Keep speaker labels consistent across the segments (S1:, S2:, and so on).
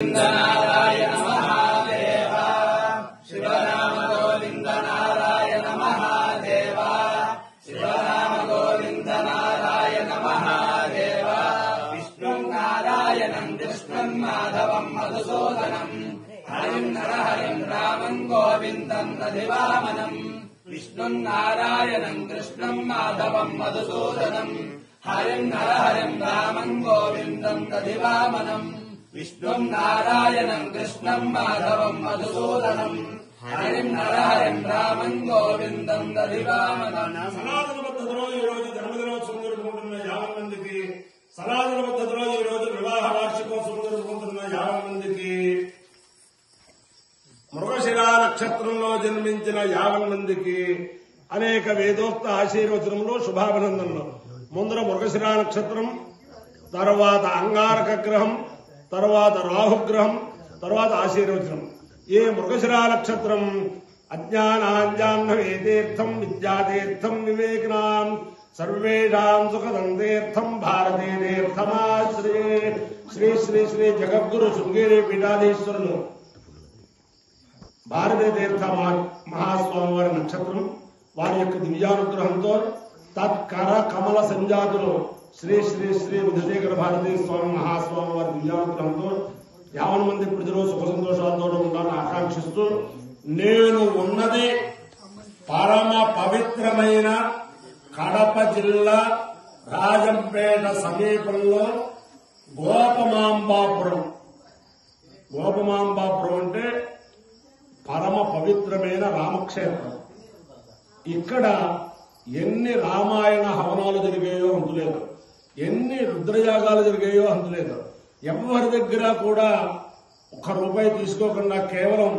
S1: नारायण महादेव शिवराम गोविंद नारायण महादेव शिवराम गोविंद नारायण महादेव विष्णु नारायणं कृष्णं माधवं मधुसूदनं हरिं नरहरिं रामं गोविन्दं दधिवामनं विष्णु नारायणं कृष्णं माधवं मधुसूदनं हरिं नरहरिं रामं गोविन्दं दधिवामनं विष्णु नारायणं कृष्णं माधवं मधुसूदनं हरिं नरहरिं रामं गोविंदं दधिवामनं
S2: సనాతన పద్ధతిలో ఈ రోజు జన్మదినోత్సవం జరుపుకుంటున్న 50 మందికి, సనాతన పద్ధతిలో ఈ రోజు వివాహ వార్షికోత్సవం జరుపుకుంటున్న 50 మందికి, మృగశిర నక్షత్రంలో జన్మించిన 50 మందికి అనేక వేదోక్త ఆశీర్వచనంలో శుభాభినందనలు. ముందర మృగశిర నక్షత్రం, తర్వాత అంగారక గ్రహం, తర్వాత రాహుగ్రహం, తర్వాత ఆశీర్వచనం. ఈ మృగశిర నక్షత్రం అజ్ఞానాంజాహ్నవే తీర్థం విద్యాతీర్థం వివేకినాం సర్వేషాం సుఖదం తీర్థం భారతీ తీర్థమాశ్రయే. శ్రీ శ్రీ శ్రీ జగద్గురు శృంగేరి పీఠాధీశ్వరులు భారతీ తీర్థ మహాస్వామి వారి నక్షత్రం, వారి యొక్క దివ్యానుగ్రహంతో తత్కర కమల సంజాతులు శ్రీ శ్రీ శ్రీ విధుశేఖర భారతీ స్వామి మహాస్వామి వారి దివ్యానుగ్రహంతో 50 మంది ప్రజలు సుఖ సంతోషాలతో ఉండాలని ఆకాంక్షిస్తూ, నేను ఉన్నది పరమ పవిత్రమైన కడప జిల్లా రాజంపేట సమీపంలో గోపమాంబాపురం. గోపమాంబాపురం అంటే పరమ పవిత్రమైన రామక్షేత్రం. ఇక్కడ ఎన్ని రామాయణ హవనాలు జరిగాయో అంతులేదు, ఎన్ని రుద్రయాగాలు జరిగాయో అంతులేదు. ఎవరి దగ్గర కూడా ₹1 తీసుకోకుండా కేవలం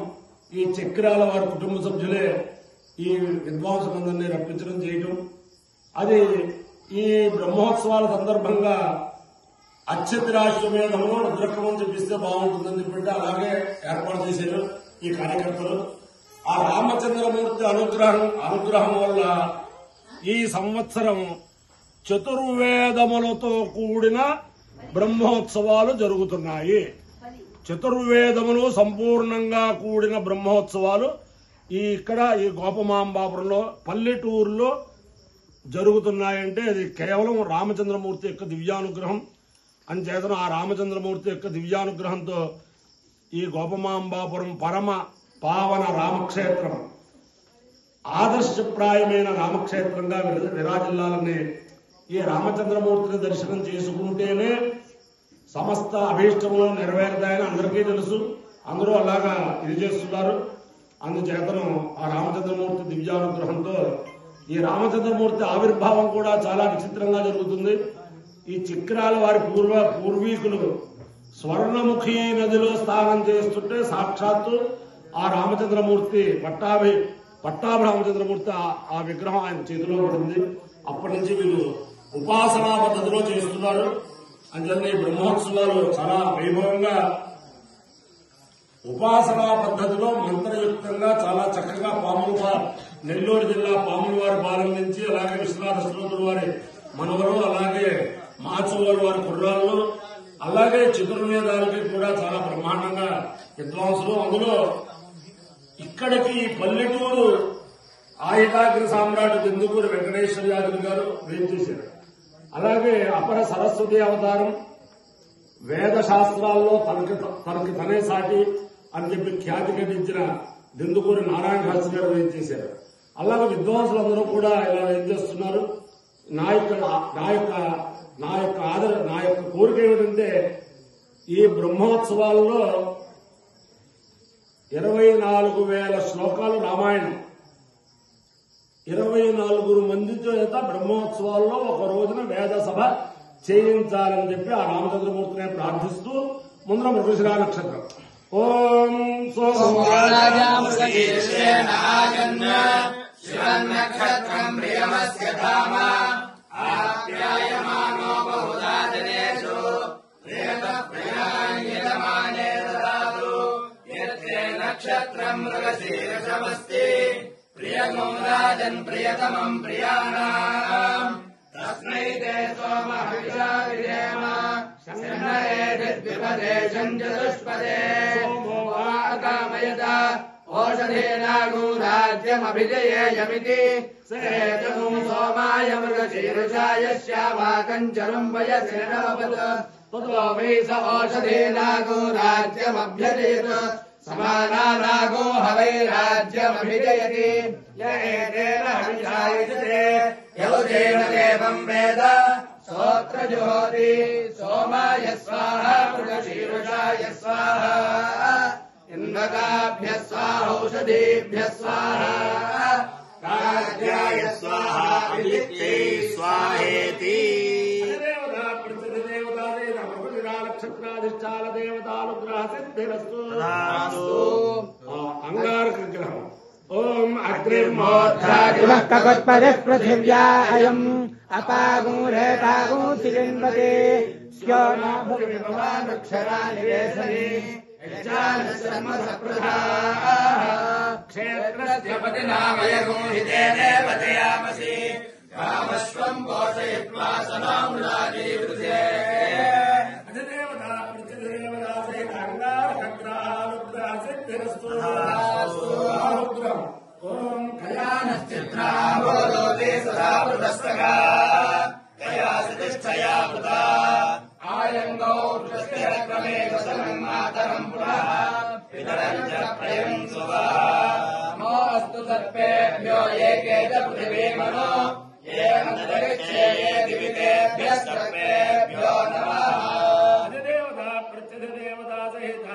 S2: ఈ చక్రాల వారి కుటుంబ సభ్యులే ఈ విద్వాంసులందరినీ రప్పించడం చేయటం, అది ఈ బ్రహ్మోత్సవాల సందర్భంగా అక్షత్రాశ్వమేధంలో రుద్రక్రమం చెప్పిస్తే బాగుంటుందని చెప్పి అలాగే ఏర్పాటు చేశారు ఈ కార్యకర్తలు. ఆ రామచంద్రమూర్తి అనుగ్రహం వల్ల ఈ సంవత్సరం చతుర్వేదములతో కూడిన బ్రహ్మోత్సవాలు జరుగుతున్నాయి. చతుర్వేదములు సంపూర్ణంగా కూడిన బ్రహ్మోత్సవాలు ఇక్కడ ఈ గోపమాంబాపురంలో పల్లెటూరులో జరుగుతున్నాయంటే అది కేవలం రామచంద్రమూర్తి యొక్క దివ్యానుగ్రహం. అంచేతను ఆ రామచంద్రమూర్తి యొక్క దివ్యానుగ్రహంతో ఈ గోపమాంబాపురం పరమ పావన రామక్షేత్రం ఆదర్శప్రాయమైన రామక్షేత్రంగా విరాజిల్లాలని, ఈ రామచంద్రమూర్తిని దర్శనం చేసుకుంటేనే సమస్త అభీష్టములు నెరవేరుతాయని అందరికీ తెలుసు. అందరూ అలాగా ఇది చేస్తున్నారు. అందుచేతను ఆ రామచంద్రమూర్తి దివ్యానుగ్రహంతో ఈ రామచంద్రమూర్తి ఆవిర్భావం కూడా చాలా విచిత్రంగా జరుగుతుంది. ఈ చక్రాల వారి పూర్వీకులు స్వర్ణముఖి నదిలో స్నానం చేస్తుంటే సాక్షాత్తు ఆ రామచంద్రమూర్తి పట్టాభి రామచంద్రమూర్తి ఆ విగ్రహం ఆయన చేతిలో పడింది. అప్పటి నుంచి వీళ్ళు ఉపాసనా పద్ధతిలో చేస్తున్నారు. అందుకని బ్రహ్మోత్సవాలు చాలా వైభవంగా ఉపాసనా పద్ధతిలో మంత్రయుక్తంగా చాలా చక్కగా నెల్లూరు జిల్లా పాములవారి పాలన నుంచి, అలాగే విశ్వనాథ శ్రోతుల వారి మనవరు, అలాగే మాచూరు వారి కుర్రాళ్ళు, అలాగే చతుర్వేదాలకి కూడా చాలా బ్రహ్మాండంగా విద్వాంసులు. అందులో ఇక్కడికి పల్లెటూరు ఆయుధాగ్ర సామ్రాట్ దిందుకూరి వెంకటేశ్వర యాదవ్ గారు వేయించేశారు. అలాగే అపర సరస్వతి అవతారం, వేద శాస్త్రాల్లో తనకి తనే సాటి అని చెప్పి ఖ్యాతి గడించిన దిందుకూరి నారాయణ శాస్త్రి గారు వేయించేశారు. అలాగే విద్వాంసులందరూ కూడా ఇలా వేయించేస్తున్నారు. నా యొక్క కోరిక ఏమిటంటే ఈ బ్రహ్మోత్సవాల్లో 24,000 శ్లోకాలు రామాయణం, 24 మంది చేత బ్రహ్మోత్సవాల్లో ఒక రోజున వేద సభ చేయించాలని చెప్పి ఆ రామచంద్రమూర్తిని ప్రార్థిస్తూ ముందర మృగశిర నక్షత్రం. ఓం
S1: శివన్నక్షత్రం ప్రియమస్య ధామ ఆప్యాయమానో బహుధా జనేషు ప్రియత ప్రియాయమానే దదాతు యత్తే నక్షత్రం మృగశీర్షమస్తి ప్రియమం రాజన్ ప్రియతమం ప్రియాణాం తస్మై తే సోమ హవిషా విధేమ द्विपदे चतुष्पदे सोमो वा अकामयत ओषधेनागो राज्यमभिजयेयमिति सेतु सोमाय मृगशीर्षाय श्यामाकञ्चरम् वयसेनवपत् ततो वै स ओषधेनागो राज्यमभ्यजयत समानानागो हवै राज्यमभिजयति य एतेन हविषायते यौतेन देवम् वेद सोऽत्र जुहोति सोमाय स्वाहा मृगशीर्षाय स्वाहा इन्द्रकाभ्यः स्वाहौषधीभ्यः स्वाहा कार्याय स्वाहा अदित्यै स्वाहेति
S2: నక్షత్రాధిష్టాన దేవతానుగ్రహ సిద్ధిరస్తు అంగారక గ్రహం ఓం అగ్నిర్మోర్ధాదివః
S3: కపత్పదః పృథివ్యా అయం అపాగూరేతాగూ తిలిన్వతే స్యో
S1: భూమిభవానక్షరాణి వేసని క్షేత్రస్య పతినామయగోహితేనేవ దయామసి కామశ్వం పోషయిత్వా సనామృతాజీవృతే
S2: ఓం
S1: కళ్యాణశ్చిత్రాభోలోతే సదా వృతస్తగా కయాసితిష్టయా వృత ఆయంగో వృతస్థిరక్రమే వసనం మాతరం పునః పితరం చ ప్రయం సువా నమోऽस्तु సర్పేభ్యో ఏకే చ పృథివీమనో ఏ అంతరిక్షే ఏ దివితేభ్యः సర్పేభ్యో నమః
S2: అధిదేవతా ప్రత్యధిదేవతా సహిత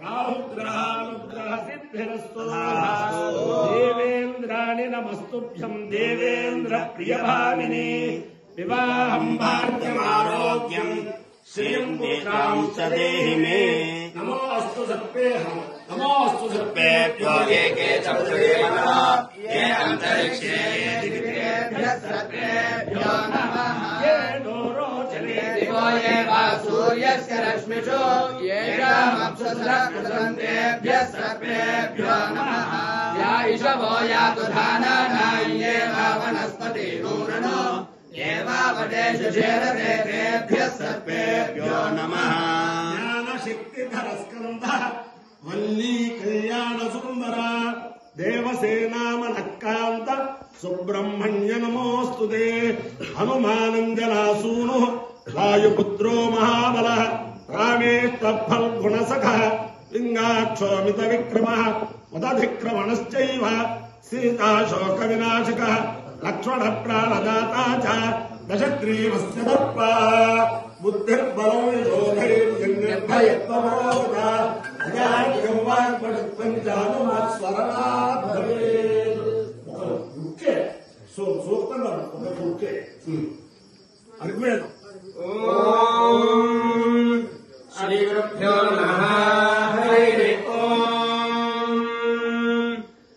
S2: రాహుగ్రహానుగ్రహ సిద్ధిరస్తు దేవేంద్రాణి నమస్తుభ్యం దేవేంద్ర ప్రియభామిని వివాహం భాగ్యమారోగ్యం శ్రియం పుత్రాం చ దేహి మే నమోऽस्तु సర్పేహం నమోऽस्तु
S1: सर्पेभ्यो एके च पृथिवीमनः ये अंतरिक्षे ये दिवितेभ्यः सर्पेभ्यो नमः
S2: ये दोरोचने
S1: दिवो ये वा सूर्यस्य रश्मिषु येषामप्सुसः कृतन्तेभ्यः सर्पेभ्यो नमः या इषवो यातु धानानां ये वा वनस्पतिरूरणो ये वा वटेषु शेरते तेभ्यः सर्पेभ्यो नमः
S2: జ్ఞానశక్తిధర స్కంద వల్లీ కళ్యాణ సుందర దేవసేనామనక్కాంత సుబ్రహ్మణ్య నమోస్తుతే హనుమానంజలాసూను వాయుపుత్రో మహాబల రామేష్టఫల్గుణసఖ లింగాక్షోమిత విక్రమ ఉదధిక్రమణశ్చైవ సీతాశోక వినాశక లక్ష్మణ ప్రాణదాతా చ దశగ్రీవస్య దర్ప బుద్ధిర్బలం యోధైర్నిర్భయత్వమోదా అజాడ్యం వాగ్పటుత్వం జానుమాత్ స్వరణాత్ భవేత్. ఒక ముఖ్య సూక్తం ఒక ముఖ్య అర్గ్వేదం.
S1: శ్రీ గురుభ్యో నమః. హరి ఓం.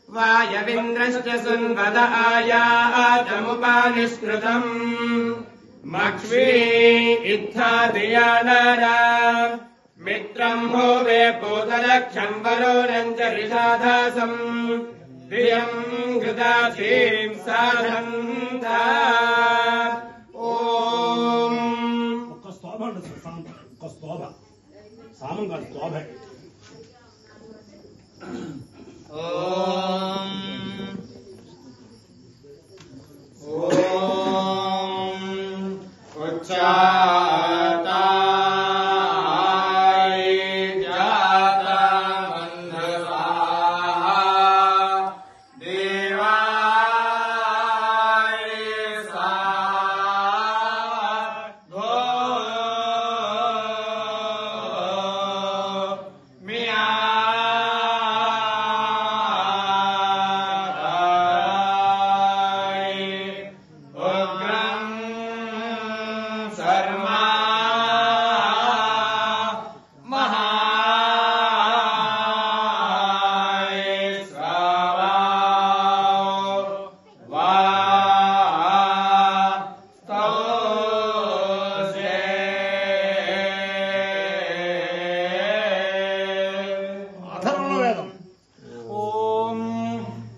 S1: వాయవింద్రశ్చ సున్వద ఆయాతముపానిష్కృతम् మక్ష్వీ ఇత్థాదియానారా మిత్రం భూవే పూతలక్షం వరుణం చ రిషాధాసం ధియం ఘృతాక్షీం సాధంతా. ఓం
S2: ఒక్క స్తోభ ఉంటుంది సామం, ఒక్క స్తోభ సామం కాదు స్తోభ.
S1: ఓం ఓం ఉచ్చాతాయ జాతమంధసాః దేవాయ స్వాహా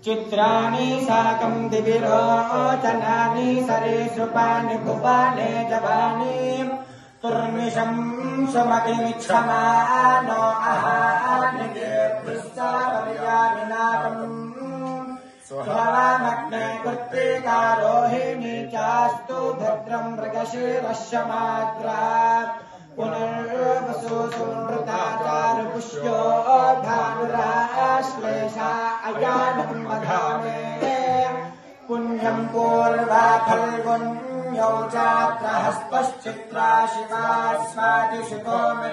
S3: चित्राणि साकं दिविरोचनानि सरेषुपानि कुपाले जवानि స్తుర్నిశం సుమతిమిక్షమానో అహానికేభ్యశ్చావర్యామినాకం స్వరామగ్నే కృత్తికారోహిణీ చాస్తు భద్రం మృగశీరశమాగ్రా పునర్వసు సంవృతాచారుపుష్యో భానురాశ్లేషా అయానం మఘామే పుణ్యం పూర్వా ఫల్గుణ్యౌ చాత్రహస్తశ్చిత్రా శివా స్వాతిశుతో మే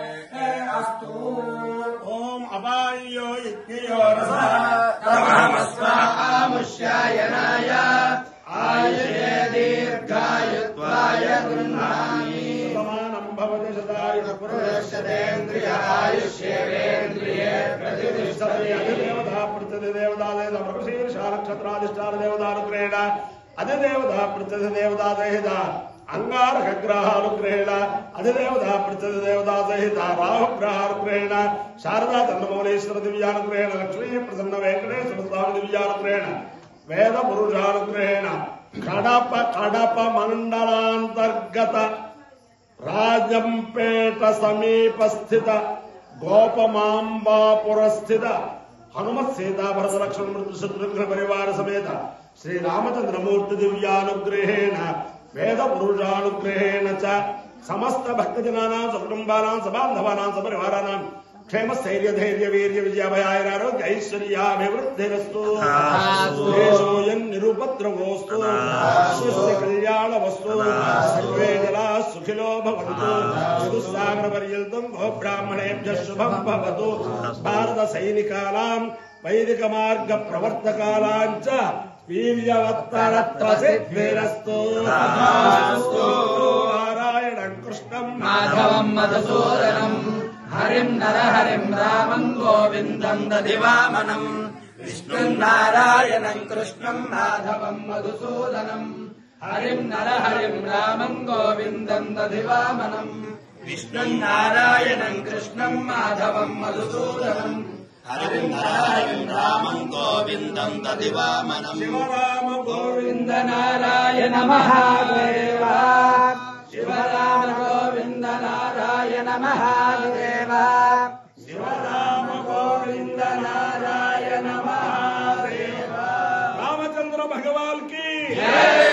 S3: అస్తు.
S2: ఓం అపాయ్యో యజ్ఞయో
S1: రసమస్వాముష్యాయనాయ ఆయుషే దీర్ఘాయుత్వాయ గృహామి
S2: సమానం భవతి సదాయుః
S1: పురుషేంద్రియ ఆయుష్యేంద్రియే ప్రతిష్టతి
S2: అధిదేవతా ప్రత్యధిదేవతాదేవ ప్రకృశీర్షా నక్షత్రాధిష్టాన దేవతానుగ్రహేణ అధిదేవతా ప్రత్యధిదేవతా సహిత అంగారగ్రహానుగ్రహేణ అధిదేవతా ప్రత్యధిదేవతా సహిత రాహుగ్రహానుగ్రహేణ శారదా చంద్రమౌళేశ్వర దివ్యానుగ్రహేణ లక్ష్మీ ప్రసన్న వెంకటేశ్వర స్వామి దివ్యానుగ్రహేణ వేద పురుషానుగ్రహేణ కడప మండలాంతర్గత రాజంపేట సమీపస్థిత గోపమాంబాపురస్థిత హనుమత్ సీతాభరత లక్ష్మణ మృతు శత్రుఘ్న పరివార సమేత శ్రీరామచంద్రమూర్తి దివ్యానుగ్రహేణ వేద పురుషానుగ్రహేణ చ సమస్త భక్తజనానాం సకుటుంబానాం సబాంధవానాం సపరివారానాం క్షేమ స్థైర్య ధైర్య వీర్య విజయాభయారోగ్య ఐశ్వర్యాభివృద్ధిరస్తు దేశోయం నిరుపద్రవోస్తు స్వస్తి కళ్యాణ వస్తు సర్వే జనా సుఖినో భవంతు చతుస్సాగర పర్యంతం గోబ్రాహ్మణేభ్యః శుభం భవతు భారత సైనికానాం వైదిక మార్గ ప్రవర్తకానాం చ వీర్యవత్తరత్వ సిద్ధిరస్తు. నారాయణం కృష్ణం
S1: మాధవం మధుసూదనం హరిం నరహరిం రామం గోవిందం దధివామనం విష్ణుం నారాయణం కృష్ణం మాధవం మధుసూదనం హరిం నరహరిం రామం గోవిందం దధివామనం విష్ణుం నారాయణం కృష్ణం మాధవం మధుసూదనం హరిం నరహరిం రామం గోవిందం దధివామనం
S2: శివరామ
S1: గోవింద నారాయణ మహాదేవ శివరామ గోవింద నారాయణ మహాదేవ శివరామ గోవింద నారాయణ మహాదేవ
S2: రామచంద్ర భగవాన్ కి
S1: జై.